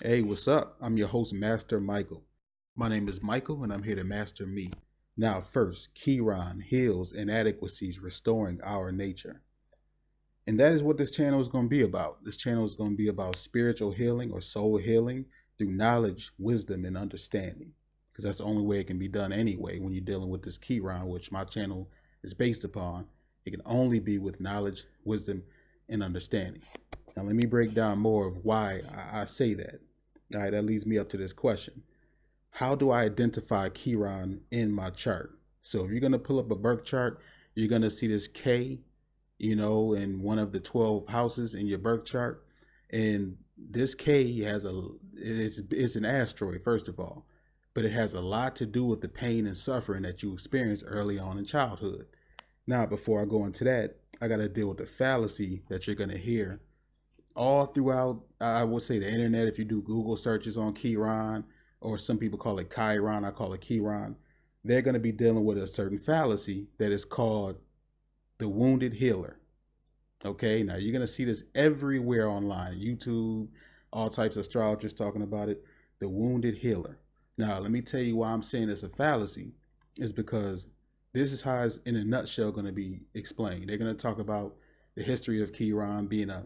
Hey, what's up? I'm your host, Master Michael. My name is Michael, and I'm here to master me. Now, first, Chiron heals inadequacies, restoring our nature. And that is what this channel is going to be about. This channel is going to be about spiritual healing or soul healing through knowledge, wisdom, and understanding. Because that's the only way it can be done anyway when you're dealing with this Chiron, which my channel is based upon. It can only be with knowledge, wisdom, and understanding. Now, let me break down more of why I say that. All right, that leads me up to this question. How do I identify Chiron in my chart? So if you're going to pull up a birth chart, you're going to see this K, in one of the 12 houses in your birth chart. And this K it's an asteroid, first of all, but it has a lot to do with the pain and suffering that you experience early on in childhood. Now, before I go into that, I got to deal with the fallacy that you're going to hear all throughout, I would say, the internet. If you do Google searches on Chiron, or some people call it Chiron, I call it Chiron, they're going to be dealing with a certain fallacy that is called the wounded healer. Okay, now you're going to see this everywhere online, YouTube, all types of astrologers talking about it, the wounded healer. Now, let me tell you why I'm saying it's a fallacy, is because this is how it's in a nutshell going to be explained. They're going to talk about the history of Chiron being a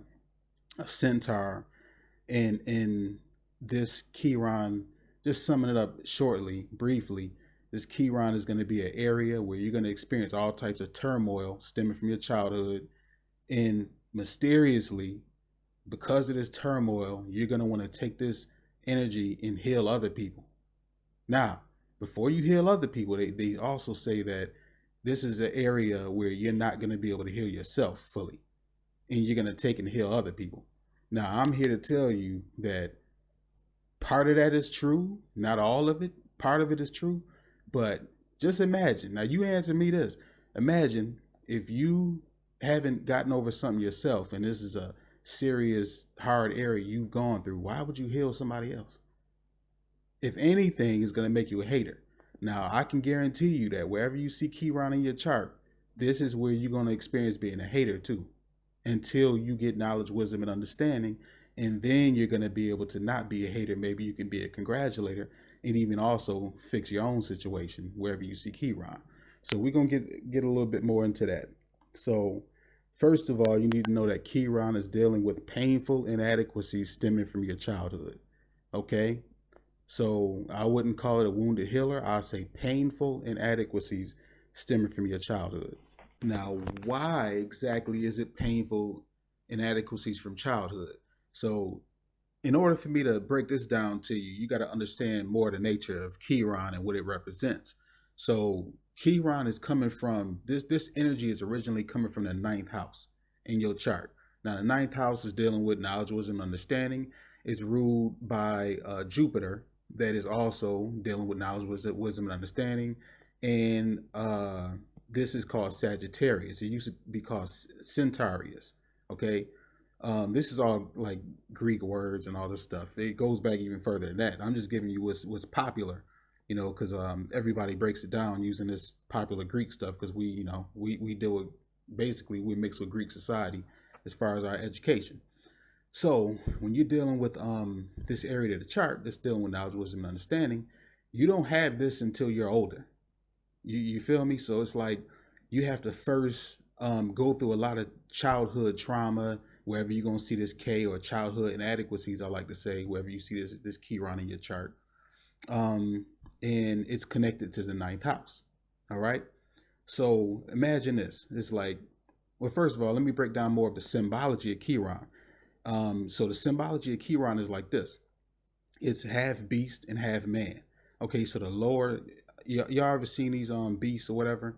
centaur, and in this Chiron, just summing it up shortly, briefly, this Chiron is going to be an area where you're going to experience all types of turmoil stemming from your childhood, and mysteriously, because of this turmoil, you're going to want to take this energy and heal other people. Now, before you heal other people, they also say that this is an area where you're not going to be able to heal yourself fully, and you're going to take and heal other people. Now, I'm here to tell you that part of that is true, not all of it. Part of it is true, but just imagine. Now, you answer me this. Imagine if you haven't gotten over something yourself, and this is a serious, hard area you've gone through. Why would you heal somebody else? If anything, is going to make you a hater. Now, I can guarantee you that wherever you see Chiron in your chart, this is where you're going to experience being a hater too, until you get knowledge, wisdom, and understanding. And then you're going to be able to not be a hater. Maybe you can be a congratulator, and even also fix your own situation wherever you see Chiron. So we're going to get a little bit more into that. So first of all, you need to know that Chiron is dealing with painful inadequacies stemming from your childhood. Okay? So I wouldn't call it a wounded healer. I'll say painful inadequacies stemming from your childhood. Now, why exactly is it painful inadequacies from childhood? So in order for me to break this down to you, you got to understand more the nature of Chiron and what it represents. So Chiron is coming from, this energy is originally coming from the ninth house in your chart. Now, the ninth house is dealing with knowledge, wisdom, and understanding. It's ruled by Jupiter, that is also dealing with knowledge, wisdom, and understanding. And this is called Sagittarius. It used to be called Centaurus. Okay. This is all like Greek words and all this stuff. It goes back even further than that. I'm just giving you what's popular, because everybody breaks it down using this popular Greek stuff, because we deal with, basically we mix with Greek society as far as our education. So when you're dealing with this area of the chart that's dealing with knowledge, wisdom, and understanding, you don't have this until you're older. You feel me? So it's like you have to first go through a lot of childhood trauma, wherever you're going to see this K, or childhood inadequacies, I like to say, wherever you see this Chiron in your chart. And it's connected to the ninth house. All right. So imagine this. It's like, well, first of all, let me break down more of the symbology of Chiron. So the symbology of Chiron is like this. It's half beast and half man. Okay, so the lower, y'all ever seen these beasts or whatever,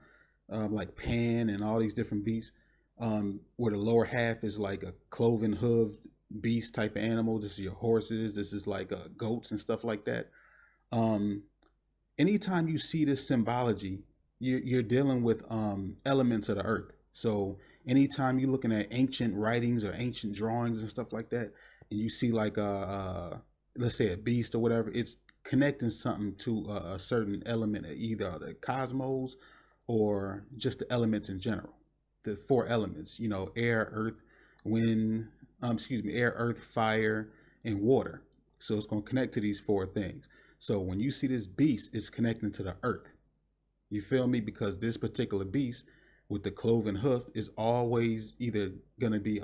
like Pan and all these different beasts, where the lower half is like a cloven hooved beast type of animal. This is your horses. This is like goats and stuff like that. Anytime you see this symbology, you're dealing with elements of the earth. So anytime you're looking at ancient writings or ancient drawings and stuff like that, and you see like let's say a beast or whatever, it's connecting something to a certain element of either the cosmos or just the elements in general. The four elements, air, earth, wind, air, earth, fire, and water. So it's going to connect to these four things. So when you see this beast, it's connecting to the earth. You feel me? Because this particular beast with the cloven hoof is always either going to be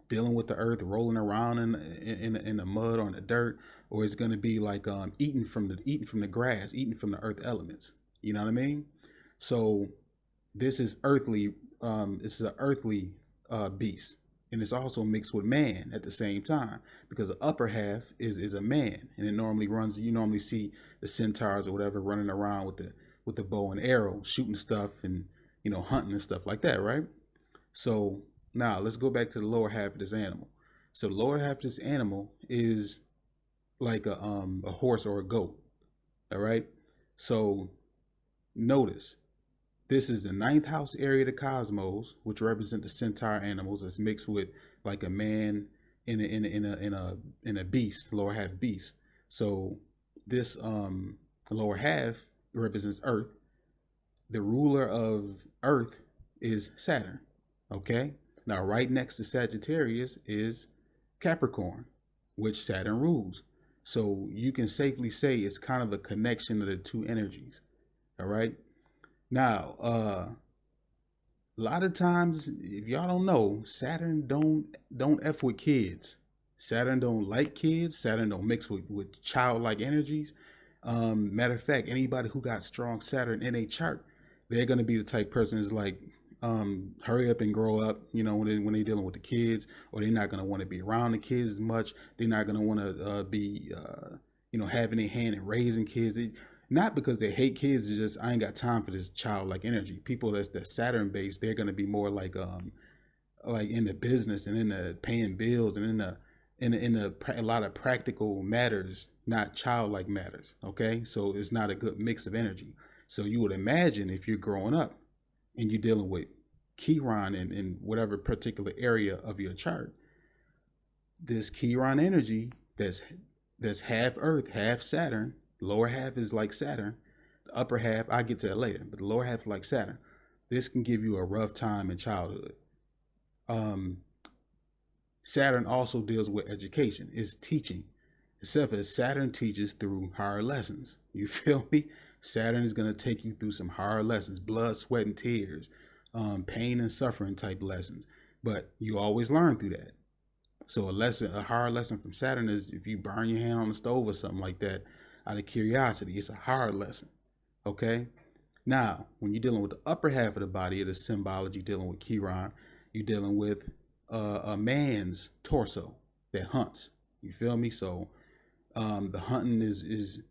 dealing with the earth, rolling around in the mud or in the dirt, or it's going to be like eating from the grass, eating from the earth elements. You know what I mean? So this is earthly. This is an earthly beast, and it's also mixed with man at the same time, because the upper half is a man, and it normally runs. You normally see the centaurs or whatever running around with the bow and arrow, shooting stuff and hunting and stuff like that, right? So now let's go back to the lower half of this animal. So the lower half of this animal is like a horse or a goat. All right. So notice this is the ninth house area of the cosmos, which represent the centaur animals. That's mixed with like a man in a beast, lower half beast. So this lower half represents Earth. The ruler of Earth is Saturn. Okay. Now, right next to Sagittarius is Capricorn, which Saturn rules. So you can safely say it's kind of a connection of the two energies. All right. Now, a lot of times, if y'all don't know, Saturn don't F with kids. Saturn don't like kids. Saturn don't mix with childlike energies. Matter of fact, anybody who got strong Saturn in a chart, they're gonna be the type person is like, hurry up and grow up. When they're dealing with the kids, or they're not gonna want to be around the kids as much. They're not gonna want to be, having a hand in raising kids. Not because they hate kids, it's just I ain't got time for this childlike energy. People that's Saturn based, they're gonna be more like in the business and in the paying bills and in a lot of practical matters, not childlike matters. Okay, so it's not a good mix of energy. So you would imagine if you're growing up and you're dealing with Chiron in whatever particular area of your chart, this Chiron energy that's half Earth, half Saturn. The lower half is like Saturn. The upper half, I'll get to that later, but the lower half is like Saturn. This can give you a rough time in childhood. Saturn also deals with education, is teaching. Except for Saturn teaches through hard lessons. You feel me? Saturn is going to take you through some hard lessons, blood, sweat, and tears, pain and suffering type lessons. But you always learn through that. So a hard lesson from Saturn is if you burn your hand on the stove or something like that, out of curiosity, it's a hard lesson. Okay. Now, when you're dealing with the upper half of the body of the symbology, dealing with Chiron, you're dealing with a man's torso that hunts. You feel me? So the hunting is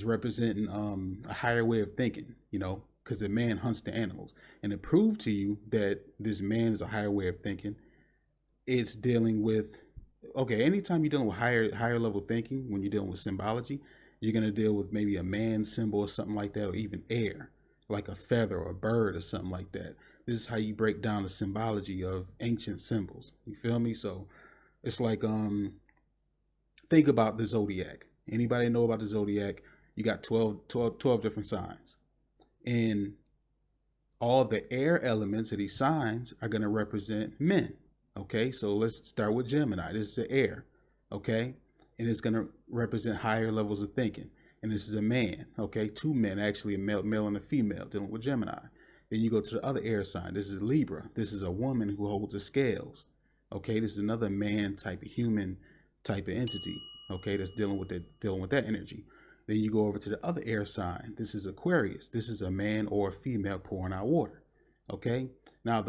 representing a higher way of thinking, because the man hunts the animals. And to prove to you that this man is a higher way of thinking, it's dealing with, okay, anytime you're dealing with higher level thinking, when you're dealing with symbology, you're going to deal with maybe a man symbol or something like that, or even air, like a feather or a bird or something like that. This is how you break down the symbology of ancient symbols. You feel me? So it's like, think about the zodiac. Anybody know about the zodiac? You got 12 different signs. And all the air elements of these signs are going to represent men. Okay, so let's start with Gemini. This is the air. Okay, and it's going to represent higher levels of thinking. And this is a man. Okay, two men, actually, a male and a female, dealing with Gemini. Then you go to the other air sign. This is Libra. This is a woman who holds the scales. Okay, this is another man type of human type of entity. Okay, that's dealing with that energy. Then you go over to the other air sign. This is Aquarius. This is a man or a female pouring out water. Okay. Now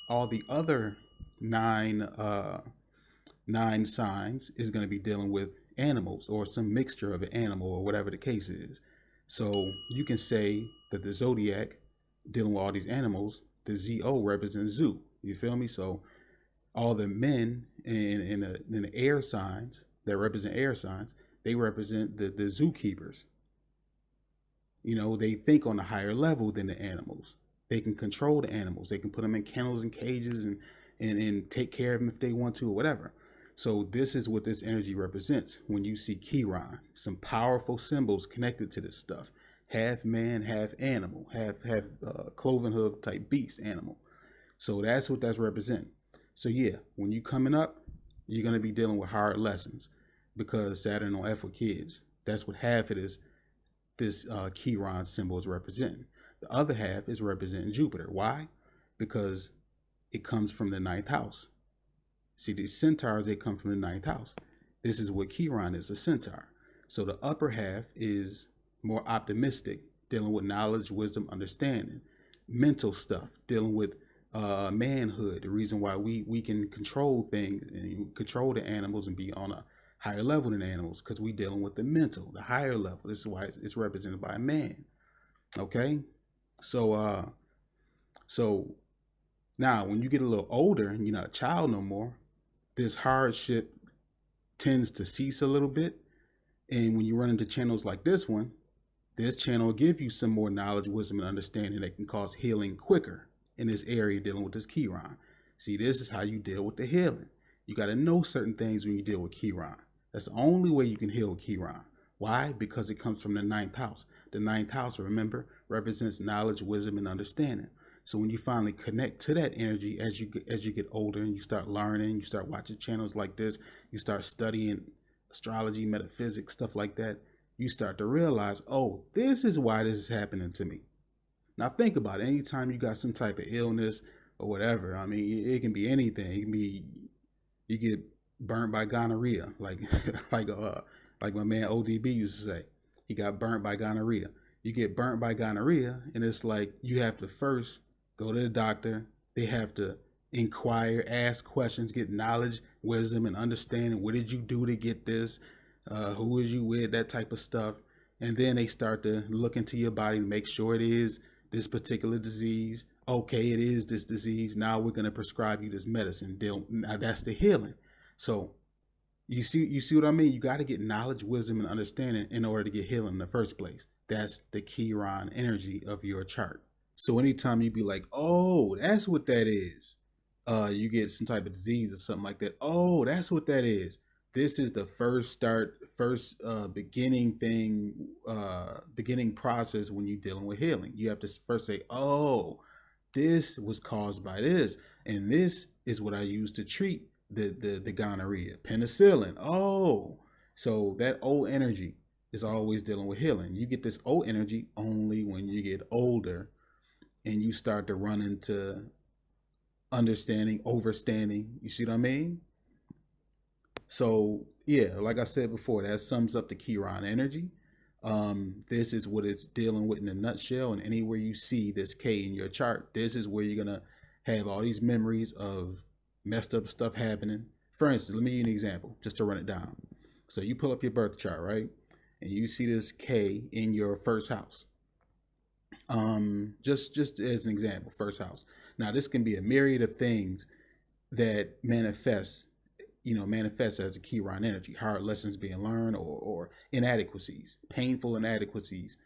all the other nine signs is going to be dealing with animals or some mixture of an animal or whatever the case is. So you can say that the zodiac dealing with all these animals, the ZO represents zoo. You feel me? So all the men in the air signs that represent air signs, they represent the zookeepers. They think on a higher level than the animals. They can control the animals. They can put them in kennels and cages and take care of them if they want to or whatever. So this is what this energy represents. When you see Chiron, some powerful symbols connected to this stuff. Half man, half animal, half cloven hoof type beast animal. So that's what that's representing. So yeah, when you coming up, you're going to be dealing with hard lessons. because Saturn on F with kids. That's what half of this Chiron symbol is representing. The other half is representing Jupiter. Why? Because it comes from the ninth house. See, these centaurs, they come from the ninth house. This is what Chiron is, a centaur. So the upper half is more optimistic, dealing with knowledge, wisdom, understanding, mental stuff, dealing with manhood. The reason why we can control things and control the animals and be on a higher level than animals, because we dealing with the mental, the higher level. This is why it's represented by a man. Okay, so so now when you get a little older and you're not a child no more, this hardship tends to cease a little bit. And when you run into channels like this one, this channel will give you some more knowledge, wisdom, and understanding that can cause healing quicker in this area dealing with this Chiron. See, this is how you deal with the healing. You got to know certain things when you deal with Chiron. That's the only way you can heal Chiron. Why? Because it comes from the ninth house. The ninth house, remember, represents knowledge, wisdom, and understanding. So when you finally connect to that energy as you get older and you start learning, you start watching channels like this, you start studying astrology, metaphysics, stuff like that, you start to realize, oh, this is why this is happening to me. Now think about it. Anytime you got some type of illness or whatever, I mean, it can be anything. It can be you get burnt by gonorrhea, like like my man ODB used to say. He got burnt by gonorrhea. You get burnt by gonorrhea, and it's like you have to first go to the doctor. They have to inquire, ask questions, get knowledge, wisdom, and understanding. What did you do to get this? Who was you with? That type of stuff. And then they start to look into your body to make sure it is this particular disease. Okay, it is this disease. Now we're going to prescribe you this medicine. Now that's the healing. So you see what I mean? You got to get knowledge, wisdom, and understanding in order to get healing in the first place. That's the Chiron energy of your chart. So anytime you be like, oh, that's what that is, you get some type of disease or something like that. Oh, that's what that is. This is the beginning process when you're dealing with healing. You have to first say, oh, this was caused by this, and this is what I use to treat the gonorrhea, penicillin. Oh, so that old energy is always dealing with healing. You get this old energy only when you get older and you start to run into understanding, overstanding. You see what I mean? So yeah, like I said before, that sums up the Chiron energy. This is what it's dealing with in a nutshell. And anywhere you see this K in your chart, this is where you're gonna have all these memories of messed up stuff happening. For instance, let me give you an example just to run it down. So you pull up your birth chart, right? And you see this K in your first house. Just as an example, first house. Now this can be a myriad of things that manifest as a Chiron energy, hard lessons being learned or inadequacies, painful inadequacies.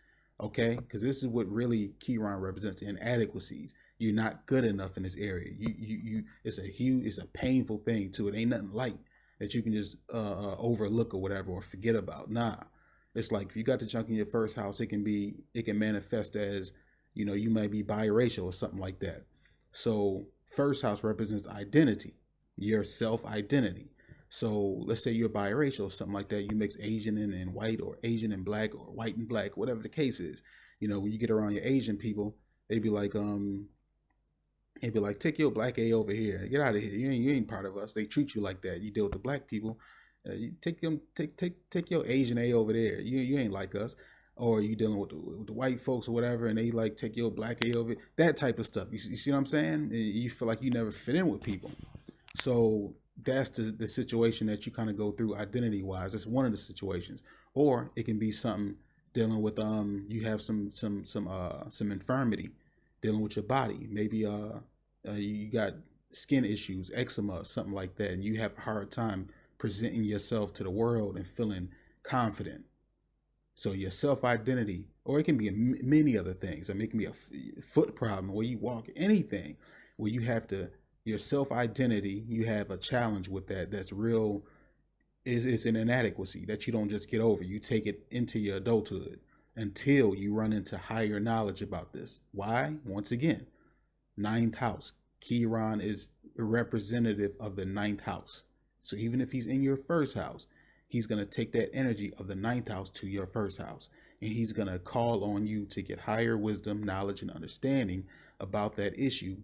Okay, because this is what really Chiron represents: inadequacies. You're not good enough in this area. It's a painful thing too. It ain't nothing light that you can just overlook or whatever or forget about. Nah, it's like if you got the junk in your first house, it can manifest as, you might be biracial or something like that. So first house represents identity, your self-identity. So let's say you're biracial or something like that. You mix Asian and white, or Asian and black, or white and black, whatever the case is. When you get around your Asian people, they'd be like, take your black A over here. Get out of here. You ain't part of us. They treat you like that. You deal with the black people. You take your Asian A over there. You ain't like us. Or you dealing with the white folks or whatever, and they like take your black A over, that type of stuff. You see what I'm saying? You feel like you never fit in with people. So that's the situation that you kind of go through identity wise. That's one of the situations. Or it can be something dealing with you have some infirmity dealing with your body. Maybe you got skin issues, eczema, something like that, and you have a hard time presenting yourself to the world and feeling confident. So your self-identity, or it can be many other things. I mean, it can be a foot problem where you walk, anything where you have to, your self-identity, you have a challenge with that. That's real, is an inadequacy that you don't just get over. You take it into your adulthood until you run into higher knowledge about this. Why? Once again, ninth house. Chiron is a representative of the ninth house. So even if he's in your first house, he's going to take that energy of the ninth house to your first house. And he's going to call on you to get higher wisdom, knowledge, and understanding about that issue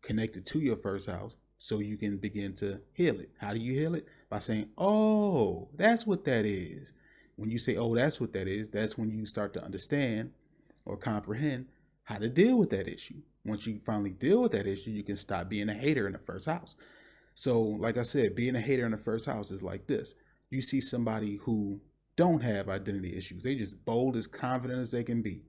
connected to your first house so you can begin to heal it. How do you heal it? By saying, oh, that's what that is. When you say, oh, that's what that is, that's when you start to understand or comprehend how to deal with that issue. Once you finally deal with that issue, you can stop being a hater in the first house. So, like I said, being a hater in the first house is like this. You see somebody who don't have identity issues. They just bold, as confident as they can be.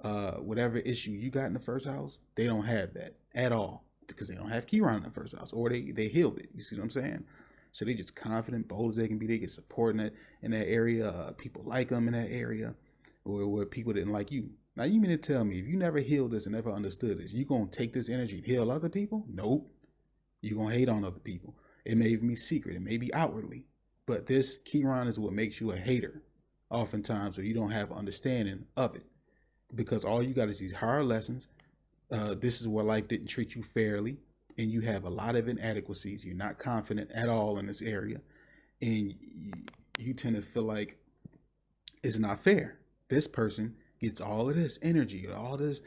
Whatever issue you got in the first house, they don't have that at all because they don't have Chiron in the first house, or they healed it. You see what I'm saying? So they just confident, bold as they can be. They get support in that area. People like them in that area, or where people didn't like you. Now, you mean to tell me if you never healed this and never understood this, you going to take this energy and heal other people? Nope. You're going to hate on other people. It may even be secret. It may be outwardly. But this Chiron is what makes you a hater oftentimes, or you don't have understanding of it. Because all you got is these hard lessons. This is where life didn't treat you fairly. And you have a lot of inadequacies. You're not confident at all in this area. And you tend to feel like it's not fair. This person gets all of this energy, all this,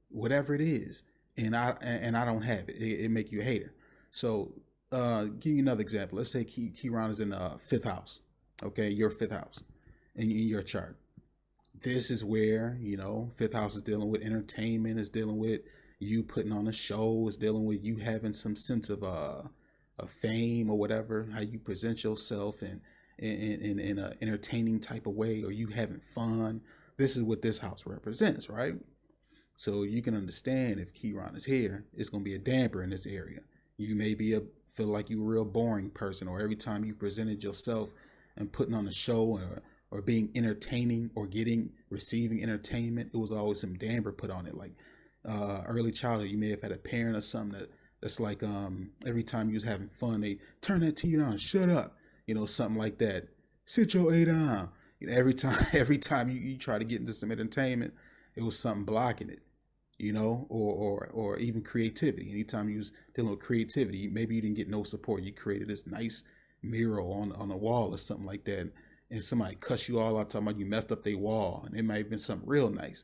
whatever it is. And I don't have it. It make you a hater. So give you another example. Let's say Chiron is in the fifth house. Okay, your fifth house in your chart. This is where, fifth house is dealing with entertainment, is dealing with you putting on a show, is dealing with you having some sense of fame or whatever, how you present yourself in an entertaining type of way, or you having fun. This is what this house represents, right? So you can understand if Chiron is here, it's going to be a damper in this area. You may feel like you're a real boring person, or every time you presented yourself and putting on a show or being entertaining or receiving entertainment, it was always some damper put on it. Like early childhood, you may have had a parent or something that's like every time you was having fun, they turn that TV on, shut up, something like that. Sit your A down. Every time you try to get into some entertainment, it was something blocking it, or even creativity. Anytime you was dealing with creativity, maybe you didn't get no support. You created this nice mural on a wall or something like that, and somebody cuss you all out talking about you messed up their wall, and it might have been something real nice,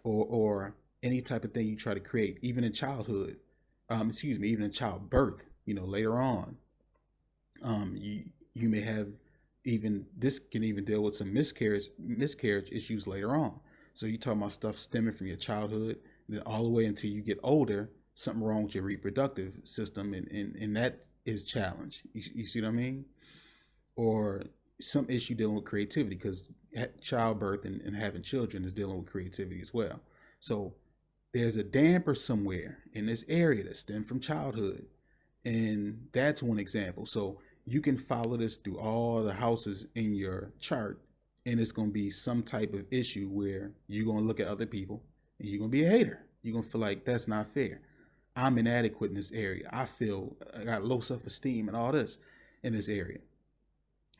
or any type of thing you try to create, even in childhood, even in childbirth, later on, you may have this can even deal with some miscarriage issues later on. So you talking about stuff stemming from your childhood, and then all the way until you get older, something wrong with your reproductive system, and that is challenged. You see what I mean? Or some issue dealing with creativity, because childbirth and having children is dealing with creativity as well. So there's a damper somewhere in this area that stemmed from childhood. And that's one example. So you can follow this through all the houses in your chart, and it's going to be some type of issue where you're going to look at other people and you're going to be a hater. You're going to feel like that's not fair. I'm inadequate in this area. I got low self-esteem and all this in this area.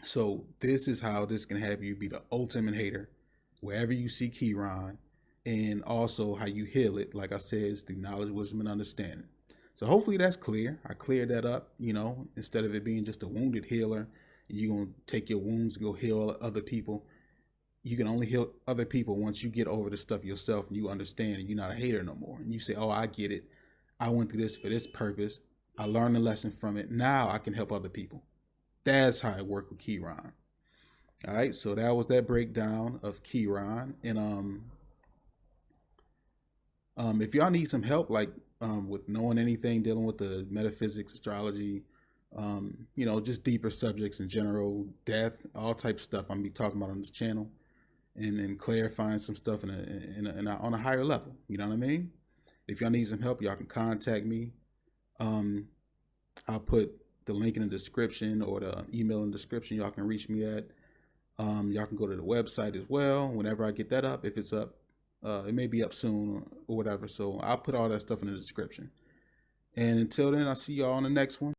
So this is how this can have you be the ultimate hater wherever you see Chiron, and also how you heal it, like I said, is through knowledge, wisdom, and understanding. So hopefully that's clear. I cleared that up, instead of it being just a wounded healer, you're going to take your wounds and go heal other people. You can only heal other people once you get over the stuff yourself and you understand and you're not a hater no more. And you say, oh, I get it. I went through this for this purpose. I learned a lesson from it. Now I can help other people. That's how it worked with Chiron. All right, so that was that breakdown of Chiron. And if y'all need some help, like with knowing anything dealing with the metaphysics, astrology, just deeper subjects in general, death, all types of stuff I'm gonna be talking about on this channel, and then clarifying some stuff on a higher level. You know what I mean? If y'all need some help, y'all can contact me. I'll put the link in the description, or the email in the description y'all can reach me at. Y'all can go to the website as well whenever I get that up. If it's up, it may be up soon or whatever. So I'll put all that stuff in the description. And until then, I'll see y'all on the next one.